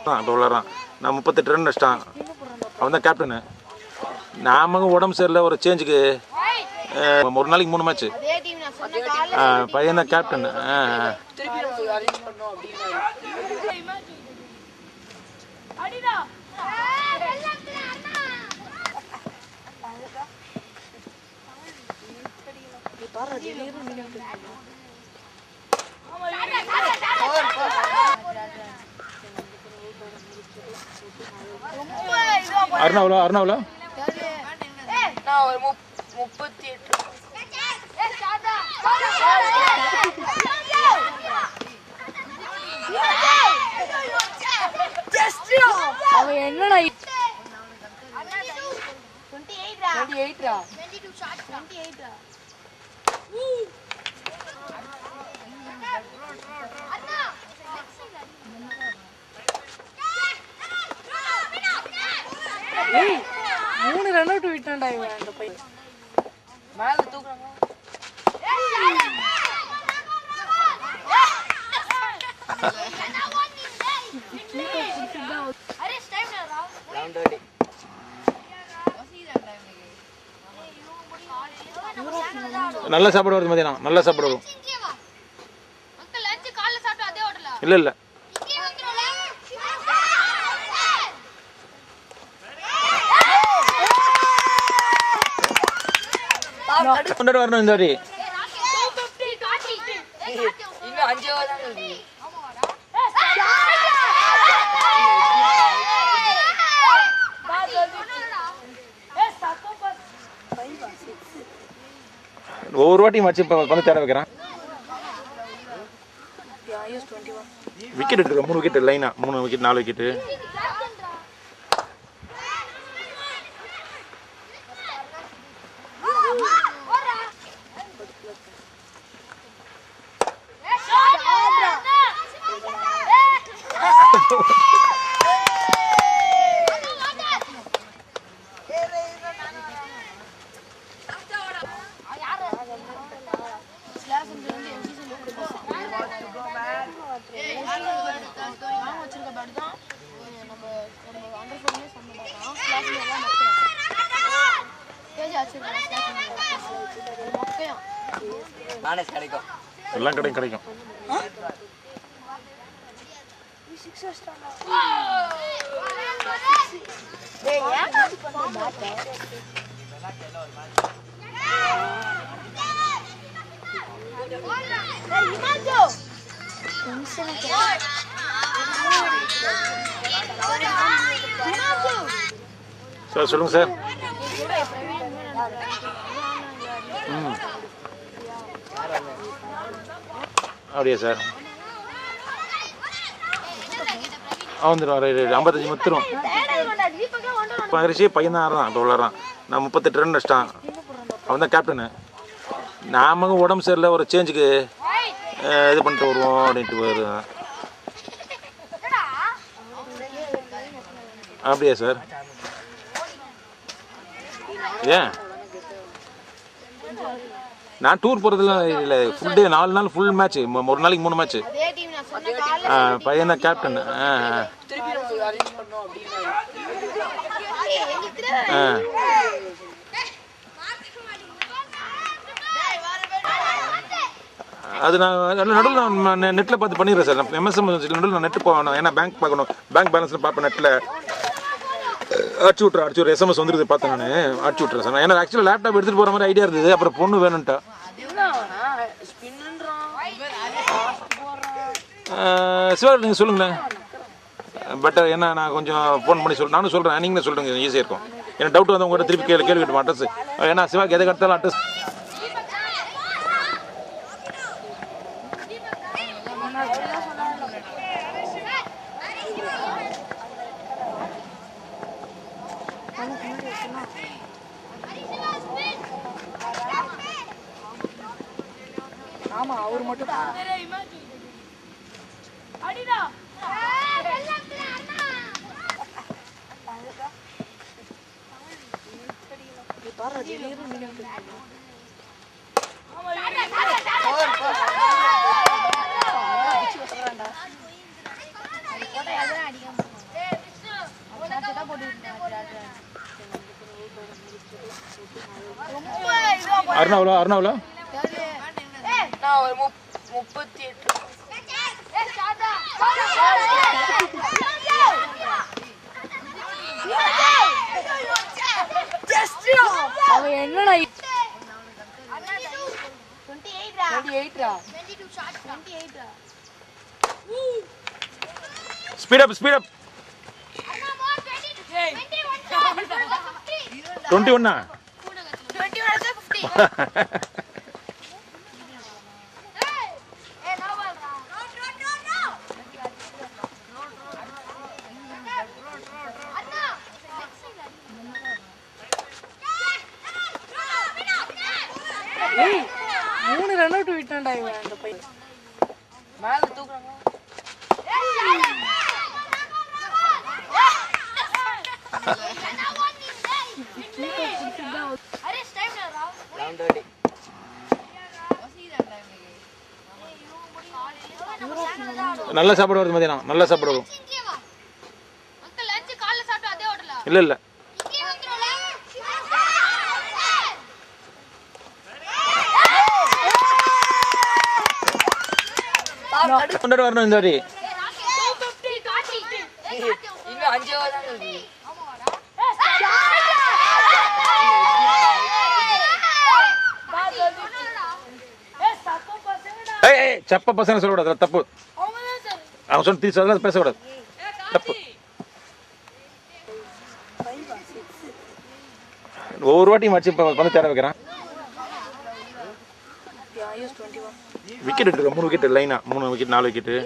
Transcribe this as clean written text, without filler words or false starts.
இப்போ விளாட்றான். நான் 38 ரன் அடிச்சிட்டான். அவன் தான் கேப்டனு. நாமங்க உடம்பு சரியில்லை ஒரு சேஞ்சுக்கு ஒரு நாளைக்கு 3 மேட்ச்சு. பையன் தான் கேப்டன். அருணாவில் 38. அவன் என்னடா 28 3 ரன் அவுட் விட்டான்டா இவன். அந்த பையன் மேல தூக்குறாங்க. நல்ல சாப்பாடு வருது மதியானம். நல்ல சாப்பாடு வரும். இல்லை இல்லை வரணும் இந்த வாட்டி. இன்னும் 5 ஓவர் தான் இருக்கு. ஒவ்வொரு வாட்டியும் வச்சு வந்து தேட வைக்கிறான். விக்கெட் எடுத்துருக்க 3 விக்கெட் லைனா 3 விக்கெட் 4 விக்கெட்டு. எல்லாம் கிடைக்கும். சார் சொல்லுங்க சார். அப்படியா சார்? வந்துடும் 55 முத்துரும். இப்போ அரிசி பையன் தான் ஆடுறான். இப்போ விளாட்றான். நான் 38 ரன் அடிச்சிட்டான். அவன் தான் கேப்டனு. நாமங்க உடம்பு சரியில்லை ஒரு சேஞ்சுக்கு இது பண்ணிட்டு வருவோம் அப்படின்ட்டு வருவேன். அப்படியா சார்? ஏன் நான் டூர் போகிறதுலாம் இல்லை. ஃபுல் டே 4 நாள் ஃபுல் மேட்ச்சு. ஒரு நாளைக்கு 3 மேட்ச்சு. பையன் தான் கேப்டன். அது நான் நடுவில் நான் நெட்டில் பார்த்து பண்ணிடுறேன் சார். நான் எம்எஸ்எம் நடுவில் நான் நெட்டு போகணும். ஏன்னா பேங்க் பார்க்கணும். பேங்க் பேலன்ஸில் பார்ப்பேன். நெட்டில் அடிச்சு விட்றேன். எஸ்எம்எஸ் வந்துருது பார்த்தேன். நான் அடிச்சு விட்றேன் சார். ஏன்னா ஆக்சுவலாக லேப்டாப் எடுத்துகிட்டு போகிற மாதிரி ஐடியா இருந்தது. அப்புறம் பொண்ணு வேணும்ட்டா. சிவா நீங்கள் சொல்லுங்களேன் பெட்டர். ஏன்னா நான் கொஞ்சம் ஃபோன் பண்ணி நானும் சொல்கிறேன். நீங்களே சொல்லுங்கள் ஈஸியாக இருக்கும். ஏன்னா டவுட் வந்து உங்கள்கிட்ட திருப்பி கேள்வி கேட்டுமா அட்ரஸ். ஏன்னா சிவாக்கு எதை கட்டாலும் அட்ரஸ் ஆமா அவர் மட்டும் அடிடா பாரு திடீர்னு நின்னு ஆமா அருணாவளோ அருணாவளோ நான் ஒரு 38. அவன் என்னடா 28 ஸ்பீட் அப் 21 3 ரன் அவுட் விட்டான்டா இவன் அந்த பையன். மேல தூக்குறாங்க. நல்ல சாப்பாடு வருது மதியானம், நல்ல சாப்பாடு வரும். இல்ல இல்ல வரணும் இந்த வாட்டி. இன்னும் 5 ஓவர் தான் இருக்கு. சப்ப பசங்க சொல்லக்கூடாது, தப்பு. அவன் சொன்ன தீர்ச்சி அதெல்லாம் பேசக்கூடாது, தப்பு. ஒவ்வொரு வாட்டியும் வச்சு வந்து தேட வைக்கிறான். விக்கெட் எடுத்துருக்க 3 விக்கெட் லைனா, 3 விக்கெட் 4 விக்கெட்டு.